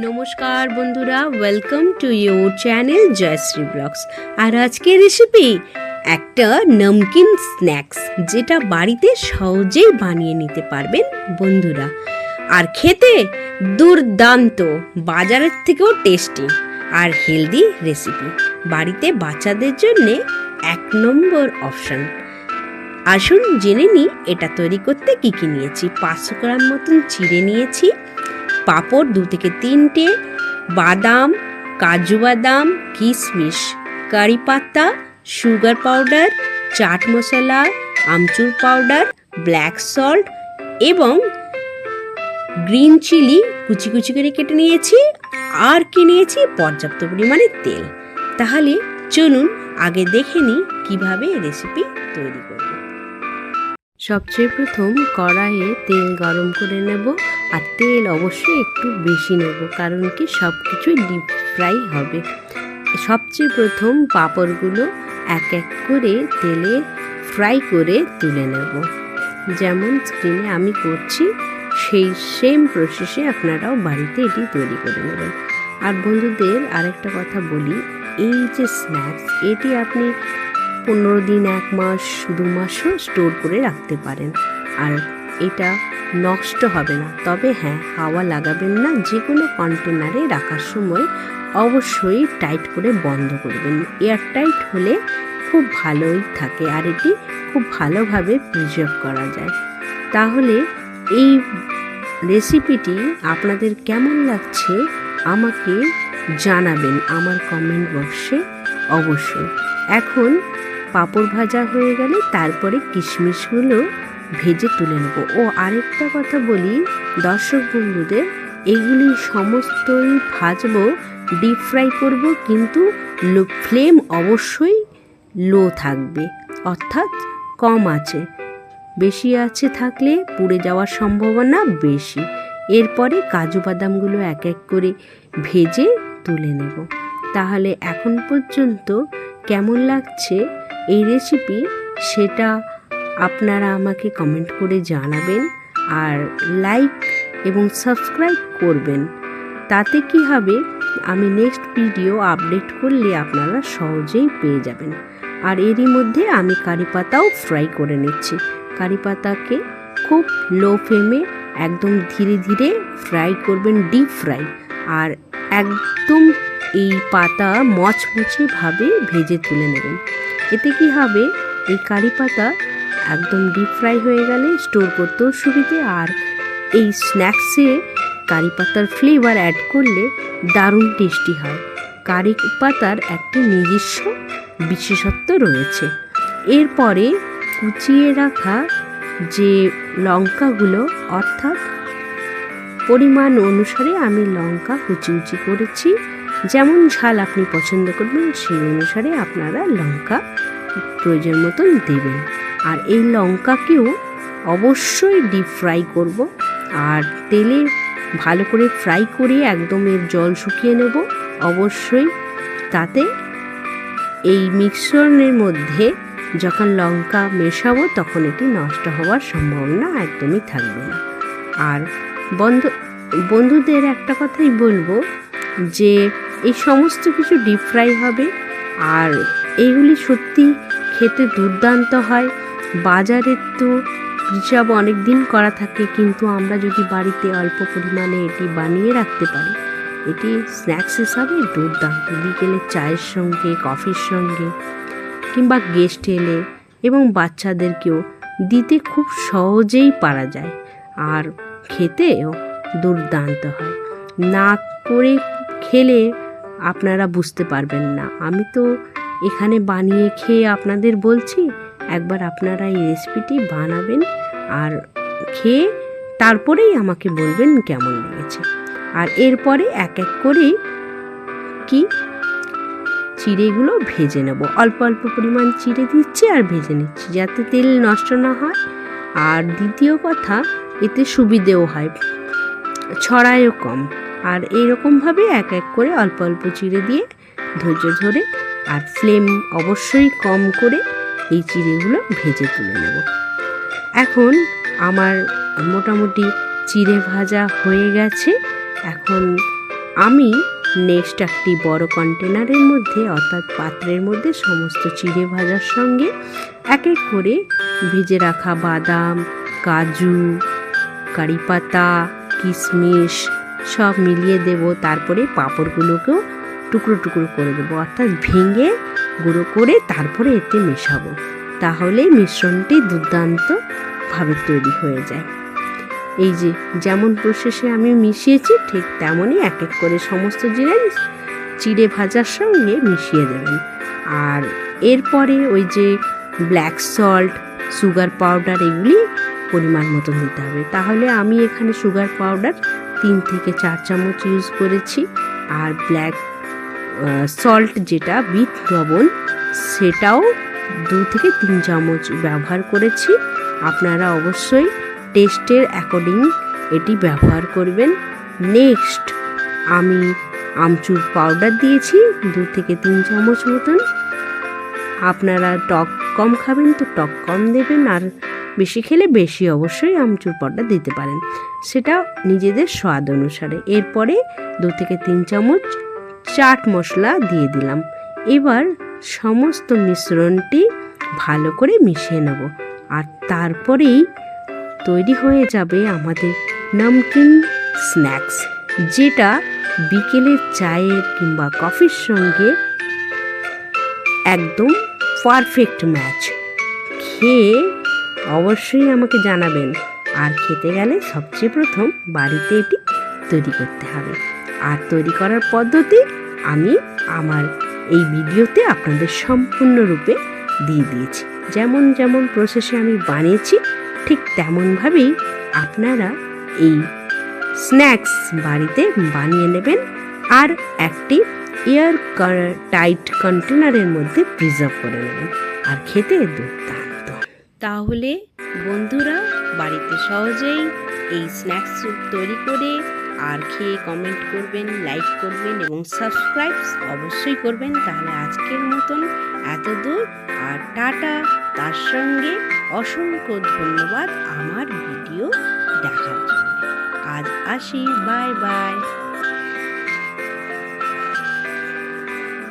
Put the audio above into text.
নমস্কার বন্ধুরা, welcome to your channel Jayashree blogs. আর আজকের রেসিপি একটা নমকিন স্ন্যাক্স, যেটা বাড়িতে সহজেই বানিয়ে নিতে পারবেন বন্ধুরা। আর খেতে দুর্দান্ত, বাজারের থেকেও টেস্টি আর হেলদি রেসিপি। বাড়িতে বাচ্চাদের জন্যে 1 নম্বর অপশান। আসুন জেনে নিই এটা তৈরি করতে কী কী নিয়েছি। 500 গ্রাম মতন চিড়ে নিয়েছি, পাঁপড় 2 থেকে 3টে, বাদাম, কাজু বাদাম, কিশমিশ, কারি পাতা, সুগার পাউডার, চাট মশলা, আমচুর পাউডার, ব্ল্যাক সল্ট এবং গ্রিন চিলি কুচি কুচি করে কেটে নিয়েছি। আর কি নিয়েছি? পর্যাপ্ত পরিমাণে তেল। তাহলে চলুন আগে দেখে নিই কীভাবে রেসিপি তৈরি করব। সবচেয়ে প্রথম কড়াইয়ে তেল গরম করে নেব, আর তেল অবশ্যই একটু বেশি নেব, কারণ কি সব কিছুই ডিপ ফ্রাই হবে। সবচেয়ে প্রথম পাঁপড়গুলো এক এক করে তেলে ফ্রাই করে তুলে নেব, যেমন স্ক্রিনে আমি করছি সেই সেম প্রসেসে আপনারাও বাড়িতে এটি তৈরি করে নেবেন। আর বন্ধুদের আরেকটা কথা বলি, এই যে স্ন্যাক্স, এটি আপনি 15 দিন, 1 মাস, 2 মাসও স্টোর করে রাখতে পারেন, আর এটা নষ্ট হবে না। তবে হ্যাঁ, হাওয়া লাগাবেন না। যে কোনো কন্টেনারে রাখার সময় অবশ্যই টাইট করে বন্ধ করবেন। এয়ার টাইট হলে খুব ভালোই থাকে, আর এটি খুব ভালোভাবে প্রিজার্ভ করা যায়। তাহলে এই রেসিপিটি আপনাদের কেমন লাগছে আমাকে জানাবেন আমার কমেন্ট বক্সে অবশ্যই। এখন পাঁপড় ভাজা হয়ে গেলে তারপরে কিশমিশগুলো ভেজে তুলে নেব। ও আরেকটা কথা বলি দর্শক বন্ধুদের, এগুলি সমস্তই ভাজবো, ডিপ ফ্রাই করব, কিন্তু ফ্লেম অবশ্যই লো থাকবে, অর্থাৎ কম আছে। বেশি আছে থাকলে পুড়ে যাওয়ার সম্ভাবনা বেশি। এরপরে কাজু বাদামগুলো এক এক করে ভেজে তুলে নেব। তাহলে এখন পর্যন্ত কেমন লাগছে এই রেসিপি সেটা আপনারা আমাকে কমেন্ট করে জানাবেন, আর লাইক এবং সাবস্ক্রাইব করবেন। তাতে কি হবে, আমি নেক্সট ভিডিও আপডেট করলে আপনারা সহজেই পেয়ে যাবেন। আর এরই মধ্যে আমি কারি পাতাও ফ্রাই করে নিচ্ছি। কারি পাতাকে খুব লো ফ্লেমে একদম ধীরে ধীরে ফ্রাই করবেন, ডিপ ফ্রাই। আর একদম এই পাতা মচমচেভাবে ভেজে তুলে নেবেন। এতে কি হবে, এই কারি পাতা একদম ডিপ ফ্রাই হয়ে গেলে স্টোর করতেও সুবিধে, আর এই স্ন্যাক্সে কারি পাতার ফ্লেভার অ্যাড করলে দারুণ টেস্টি হয়। কারি পাতার একটি নিজস্ব বিশেষত্ব রয়েছে। এরপরে কুচিয়ে রাখা যে লঙ্কাগুলো, অর্থাৎ পরিমাণ অনুসারে আমি লঙ্কা কুচি কুচি করেছি। যেমন ঝাল আপনি পছন্দ করবেন সেই অনুসারে আপনারা লঙ্কা প্রয়োজন মতন দেবেন। আর এই লঙ্কাকেও অবশ্যই ডিপ ফ্রাই করব, আর তেলে ভালো করে ফ্রাই করে একদম এর জল শুকিয়ে নেব অবশ্যই। তাতে এই মিশ্রণের মধ্যে যখন লঙ্কা মেশাবো তখন এটি নষ্ট হওয়ার সম্ভাবনা একদমই থাকবে না। আর বন্ধুদের একটা কথাই বলবো যে এই সমস্ত কিছু ডিপ ফ্রাই হবে, আর এইগুলি সত্যি খেতে দুর্দান্ত হয়। বাজারে তো প্রিজার্ভ অনেক দিন করা থাকে, কিন্তু আমরা যদি বাড়িতে অল্প পরিমাণে এটি বানিয়ে রাখতে পারি, এটি স্ন্যাক্স হিসাবে দুর্দান্ত। বিকেলে চায়ের সঙ্গে, কফির সঙ্গে, কিংবা গেস্ট এলে এবং বাচ্চাদেরকেও দিতে খুব সহজেই পারা যায়, আর খেতেও দুর্দান্ত হয়। না করে খেলে আপনারা বুঝতে পারবেন না। আমি তো এখানে বানিয়ে খেয়ে আপনাদের বলছি, একবার আপনারা এই রেসিপিটি বানাবেন আর খেয়ে তারপরেই আমাকে বলবেন কেমন লেগেছে। আর এরপরে এক এক করে চিড়েগুলো ভেজে নেব। অল্প অল্প পরিমাণ চিড়ে দিচ্ছি আর ভেজে নিচ্ছি, যাতে তেল নষ্ট না হয়। আর দ্বিতীয় কথা, এতে সুবিধেও হয়, ছড়ায়ও কম। আর এইরকমভাবে এক এক করে অল্প অল্প চিড়ে দিয়ে ধৈর্য ধরে আর ফ্লেম অবশ্যই কম করে এই চিড়েগুলো ভেজে তুলে নেব। এখন আমার মোটামুটি চিড়ে ভাজা হয়ে গেছে। এখন আমি নেক্সট একটি বড় কন্টেনারের মধ্যে অর্থাৎ পাত্রের মধ্যে সমস্ত চিড়ে ভাজার সঙ্গে এক এক করে ভেজে রাখা বাদাম, কাজু, কারি পাতা, কিশমিশ সব মিলিয়ে দেব। তারপরে পাঁপড়গুলোকেও টুকরো টুকরো করে দেবো, অর্থাৎ ভেঙে গুঁড়ো করে তারপরে এতে মেশাবো। তাহলে মিশ্রণটি দুর্দান্তভাবে তৈরি হয়ে যায়। এই যে যেমন প্রসেসে আমি মিশিয়েছি ঠিক তেমনই এক এক করে সমস্ত জিনিস চিড়ে ভাজার সঙ্গে মিশিয়ে দেবেন। আর এরপরে ওই যে ব্ল্যাক সল্ট, সুগার পাউডার এগুলি পরিমাণ মতো দিতে হবে। তাহলে আমি এখানে সুগার পাউডার 3 থেকে 4 চামচ ইউজ করেছি, আর ব্ল্যাক সল্ট যেটা বিট লবণ সেটাও 2 থেকে 3 চামচ ব্যবহার করেছি। আপনারা অবশ্যই টেস্টের অ্যাকর্ডিং এটি ব্যবহার করবেন। নেক্সট আমি আমচুর পাউডার দিয়েছি 2 থেকে 3 চামচ মতন। আপনারা টক কম খাবেন তো টক কম দেবেন, আর বেশি খেলে বেশি অবশ্যই আমচুর পাউডার দিতে পারেন, সেটা নিজেদের স্বাদ অনুসারে। এরপরে 2 থেকে 3 চামচ চাট মশলা দিয়ে দিলাম। এবার সমস্ত মিশ্রণটি ভালো করে মিশিয়ে নেব, আর তারপরেই তৈরি হয়ে যাবে আমাদের নমকিন স্ন্যাক্স, যেটা বিকেলের চায়ের কিংবা কফির সঙ্গে একদম পারফেক্ট ম্যাচ। খেয়ে অবশ্যই আমাকে জানাবেন, আর খেতে গেলে সবচেয়ে প্রথম বাড়িতে এটি তৈরি করতে হবে। আর তৈরি করার পদ্ধতি আমি আমার এই ভিডিওতে আপনাদের সম্পূর্ণরূপে দিয়ে দিয়েছি। যেমন যেমন প্রসেসে আমি বানিয়েছি ঠিক তেমনভাবেই আপনারা এই স্ন্যাক্স বাড়িতে বানিয়ে নেবেন, আর একটি এয়ার টাইট কন্টেনারের মধ্যে প্রিজার্ভ করে নেবেন, আর খেতে দুর্দান্ত। তাহলে বন্ধুরা বাড়িতে সহজেই এই স্ন্যাক্স তৈরি করে আর খেয়ে কমেন্ট করবেন, লাইক করবেন এবং সাবস্ক্রাইব অবশ্যই করবেন। তাহলে আজকের মতন এত দূর, আর টাটা। তার সঙ্গে অসংখ্য ধন্যবাদ আমার ভিডিও দেখার জন্য। আজ আসি, বাই বাই।